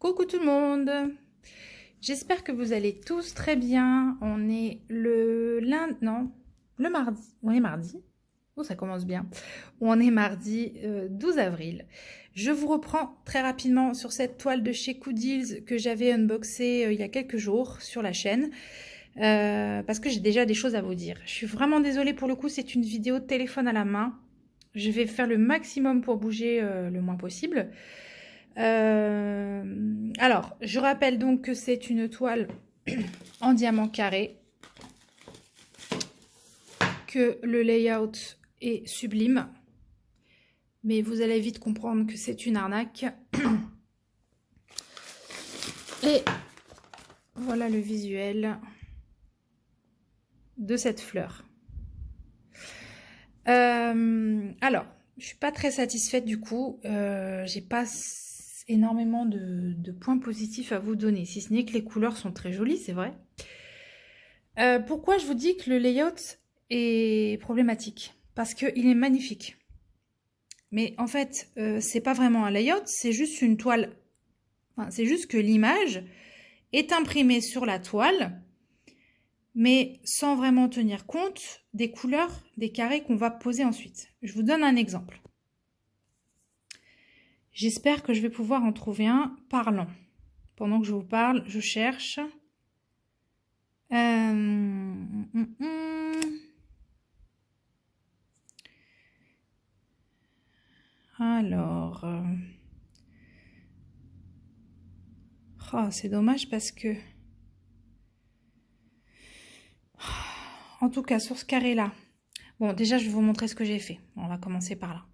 Coucou tout le monde, j'espère que vous allez tous très bien. On est le lundi, non, le mardi, on est mardi, oh ça commence bien, on est mardi 12 avril. Je vous reprends très rapidement sur cette toile de chez Cooddeals que j'avais unboxée il y a quelques jours sur la chaîne. Parce que j'ai déjà des choses à vous dire. Je suis vraiment désolée pour le coup, c'est une vidéo de téléphone à la main. Je vais faire le maximum pour bouger le moins possible. Alors, je rappelle donc que c'est une toile en diamant carré, que le layout est sublime, mais vous allez vite comprendre que c'est une arnaque. Et voilà le visuel de cette fleur. Alors, je suis pas très satisfaite du coup. J'ai pas énormément de points positifs à vous donner, si ce n'est que les couleurs sont très jolies, c'est vrai. Pourquoi je vous dis que le layout est problématique? Parce qu'il est magnifique. Mais en fait, c'est pas vraiment un layout, c'est juste une toile. Enfin, c'est juste que l'image est imprimée sur la toile, mais sans vraiment tenir compte des couleurs des carrés qu'on va poser ensuite. Je vous donne un exemple. J'espère que je vais pouvoir en trouver un parlant. Pendant que je vous parle, je cherche. Alors... Oh, c'est dommage parce que... En tout cas, sur ce carré-là. Bon, déjà, je vais vous montrer ce que j'ai fait. On va commencer par là.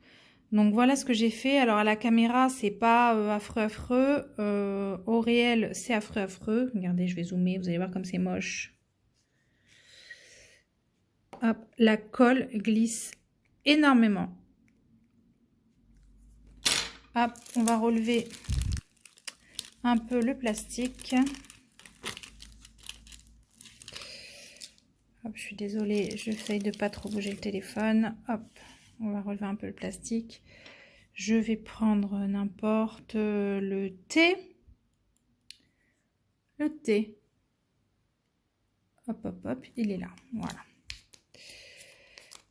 Donc, voilà ce que j'ai fait. Alors, à la caméra, c'est pas affreux. Au réel, c'est affreux. Regardez, je vais zoomer. Vous allez voir comme c'est moche. Hop, la colle glisse énormément. Hop, on va relever un peu le plastique. Hop, je suis désolée, j'essaye de pas trop bouger le téléphone. Hop, on va relever un peu le plastique. Je vais prendre n'importe le thé. Le thé. Hop, hop, hop, il est là. Voilà.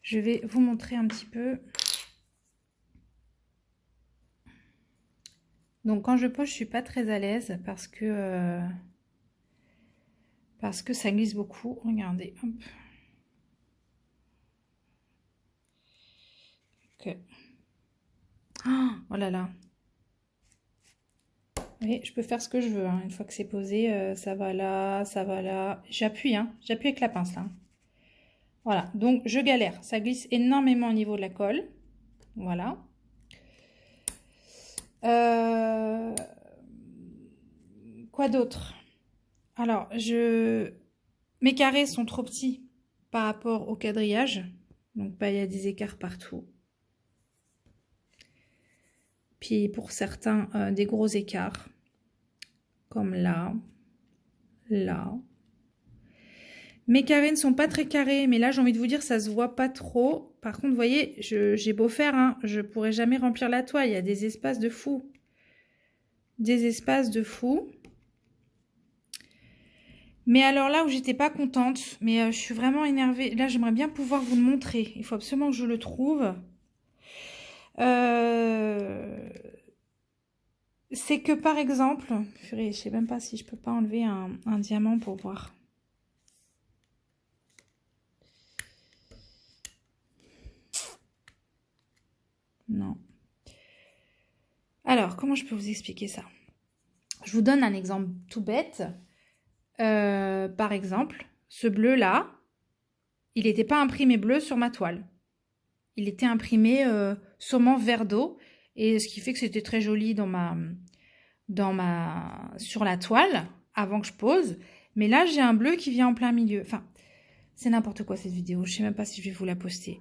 Je vais vous montrer un petit peu. Donc, quand je pose, je suis pas très à l'aise parce que ça glisse beaucoup. Regardez, hop. Ok. Oh là là. Vous voyez, je peux faire ce que je veux. Hein. Une fois que c'est posé, ça va là, ça va là. J'appuie, hein. J'appuie avec la pince là. Voilà, donc je galère. Ça glisse énormément au niveau de la colle. Voilà. Quoi d'autre? Alors, mes carrés sont trop petits par rapport au quadrillage. Donc, bah, il y a des écarts partout. Puis, pour certains, des gros écarts. Comme là. Là. Mes carrés ne sont pas très carrés, mais là, j'ai envie de vous dire, ça se voit pas trop. Par contre, vous voyez, j'ai beau faire, hein, je pourrais jamais remplir la toile. Il y a des espaces de fou. Des espaces de fou. Mais alors là où j'étais pas contente, mais je suis vraiment énervée. Là, j'aimerais bien pouvoir vous le montrer. Il faut absolument que je le trouve. C'est que par exemple, purée, je sais même pas si je peux pas enlever un diamant pour voir. Non. Alors, comment je peux vous expliquer ça? Je vous donne un exemple tout bête. Par exemple, ce bleu-là, il n'était pas imprimé bleu sur ma toile. Il était imprimé sûrement vert d'eau. Et ce qui fait que c'était très joli sur la toile, avant que je pose. Mais là, j'ai un bleu qui vient en plein milieu. Enfin, c'est n'importe quoi cette vidéo. Je ne sais même pas si je vais vous la poster.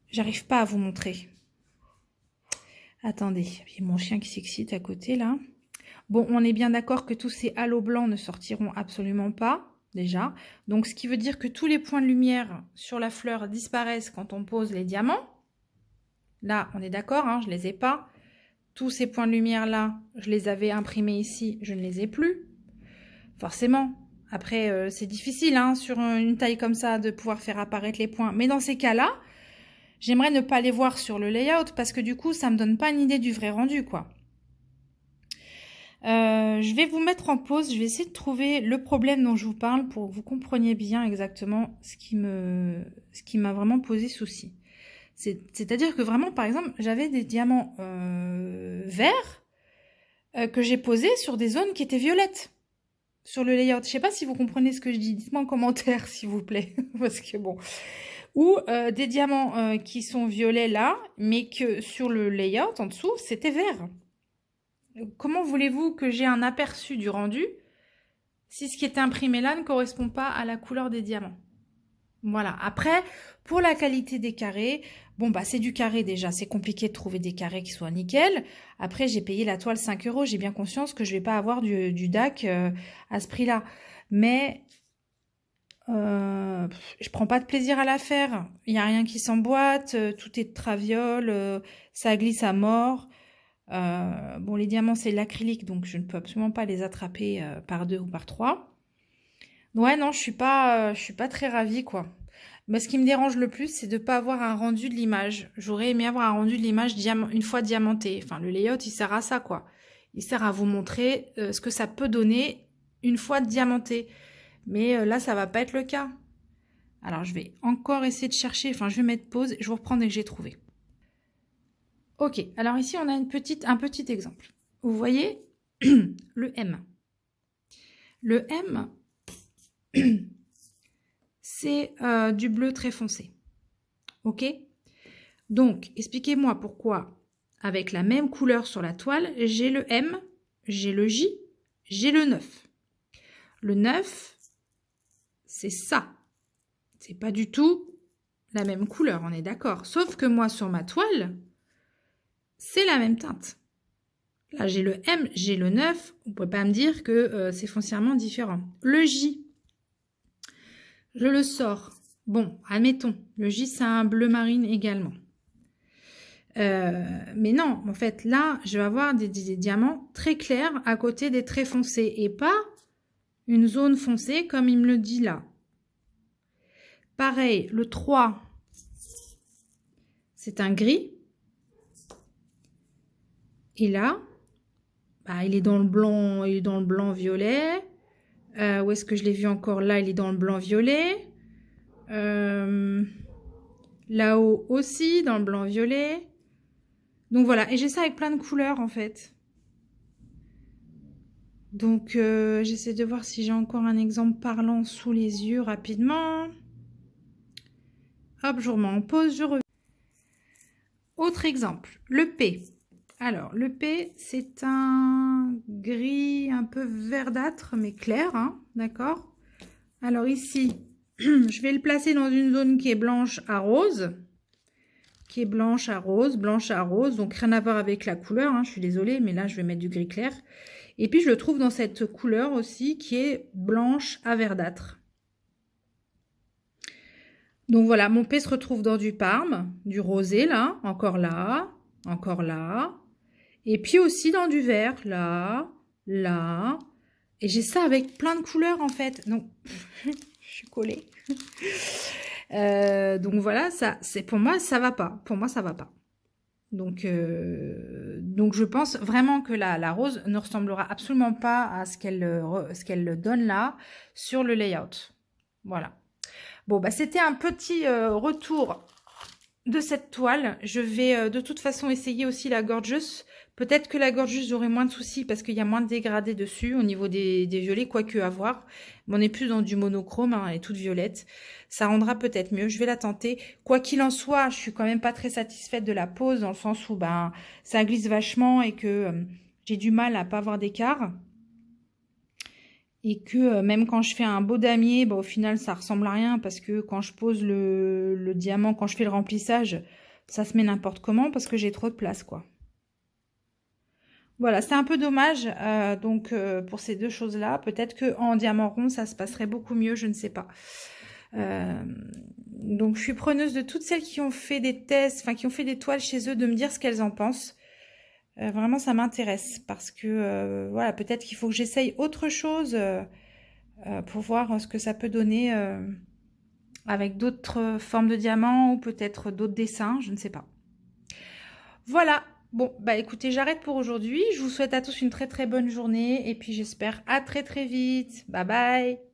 J'arrive pas à vous montrer. Attendez, il y a mon chien qui s'excite à côté là. Bon, on est bien d'accord que tous ces halos blancs ne sortiront absolument pas, déjà. Donc, ce qui veut dire que tous les points de lumière sur la fleur disparaissent quand on pose les diamants. Là, on est d'accord, hein, je ne les ai pas. tous ces points de lumière-là, je les avais imprimés ici, je ne les ai plus. Forcément. Après, c'est difficile hein, sur une taille comme ça de pouvoir faire apparaître les points. Mais dans ces cas-là, j'aimerais ne pas les voir sur le layout parce que du coup, ça me donne pas une idée du vrai rendu, quoi. Je vais vous mettre en pause. Je vais essayer de trouver le problème dont je vous parle pour que vous compreniez bien exactement ce qui m'a vraiment posé souci. C'est-à-dire que vraiment, par exemple, j'avais des diamants verts que j'ai posés sur des zones qui étaient violettes. Sur le layout. Je sais pas si vous comprenez ce que je dis. Dites-moi en commentaire, s'il vous plaît. Parce que bon. Ou des diamants qui sont violets là, mais que sur le layout en dessous, c'était vert. Comment voulez-vous que j'ai un aperçu du rendu si ce qui est imprimé là ne correspond pas à la couleur des diamants? Voilà. Après, pour la qualité des carrés, bon bah c'est du carré déjà, c'est compliqué de trouver des carrés qui soient nickel. Après, j'ai payé la toile 5 €, j'ai bien conscience que je vais pas avoir du DAC à ce prix-là. Mais je prends pas de plaisir à la faire. Il n'y a rien qui s'emboîte, tout est de traviole, ça glisse à mort. Bon, les diamants, c'est l'acrylique, donc je ne peux absolument pas les attraper par 2 ou par 3. Ouais, non, je suis pas très ravie, quoi. Mais ce qui me dérange le plus, c'est de ne pas avoir un rendu de l'image. J'aurais aimé avoir un rendu de l'image une fois diamantée. Enfin, le layout, il sert à ça, quoi. Il sert à vous montrer ce que ça peut donner une fois diamanté. Mais là, ça va pas être le cas. Alors, je vais encore essayer de chercher. Enfin, je vais mettre pause. Je vous reprends dès que j'ai trouvé. Ok, alors ici, on a un petit exemple. Vous voyez le M. Le M, c'est du bleu très foncé. Ok? Donc, expliquez-moi pourquoi, avec la même couleur sur la toile, j'ai le M, j'ai le J, j'ai le 9. Le 9, c'est ça. C'est pas du tout la même couleur, on est d'accord. Sauf que moi, sur ma toile, c'est la même teinte. Là, j'ai le M, j'ai le 9. Vous ne pouvez pas me dire que c'est foncièrement différent. Le J, je le sors. Bon, admettons, le J, c'est un bleu marine également. Mais non, en fait, là, je vais avoir des diamants très clairs à côté des très foncés et pas une zone foncée comme il me le dit là. Pareil, le 3, c'est un gris. Et là, bah, il est dans le blanc, il est dans le blanc violet. Où est-ce que je l'ai vu encore? Là, il est dans le blanc violet. Là-haut aussi, dans le blanc violet. Donc voilà, et j'ai ça avec plein de couleurs en fait. Donc j'essaie de voir si j'ai encore un exemple parlant sous les yeux rapidement. Hop, je remets en pause, je reviens. Autre exemple, le P. Alors, le P, c'est un gris un peu verdâtre, mais clair, hein, d'accord? Alors ici, je vais le placer dans une zone qui est blanche à rose. Qui est blanche à rose, donc rien à voir avec la couleur, hein, je suis désolée, mais là, je vais mettre du gris clair. Et puis, je le trouve dans cette couleur aussi, qui est blanche à verdâtre. Donc voilà, mon P se retrouve dans du parme, du rosé, là, encore là, encore là. Et puis aussi dans du vert, là, là. Et j'ai ça avec plein de couleurs, en fait. Donc, je suis collée. Donc voilà, ça, c'est pour moi, ça va pas. Pour moi, ça va pas. Donc je pense vraiment que la rose ne ressemblera absolument pas à ce qu'elle donne là sur le layout. Voilà. Bon, bah c'était un petit retour de cette toile. Je vais de toute façon essayer aussi la Gorgeous. Peut-être que la Gorgeous, j'aurai moins de soucis parce qu'il y a moins de dégradés dessus au niveau des violets, quoique à voir. Mais on est plus dans du monochrome, hein, elle est toute violette. Ça rendra peut-être mieux, je vais la tenter. Quoi qu'il en soit, je suis quand même pas très satisfaite de la pose, dans le sens où ben, ça glisse vachement et que j'ai du mal à pas avoir d'écart. Et que même quand je fais un beau damier, bah, au final, ça ressemble à rien parce que quand je pose le diamant, quand je fais le remplissage, ça se met n'importe comment parce que j'ai trop de place, quoi. Voilà, c'est un peu dommage pour ces deux choses-là. Peut-être qu'en diamant rond, ça se passerait beaucoup mieux, je ne sais pas. Donc, je suis preneuse de toutes celles qui ont fait des tests, enfin, qui ont fait des toiles chez eux, de me dire ce qu'elles en pensent. Vraiment, ça m'intéresse parce que voilà, peut-être qu'il faut que j'essaye autre chose pour voir ce que ça peut donner avec d'autres formes de diamants ou peut-être d'autres dessins, je ne sais pas. Voilà, bon, bah écoutez, j'arrête pour aujourd'hui. Je vous souhaite à tous une très très bonne journée et puis j'espère à très très vite. Bye bye!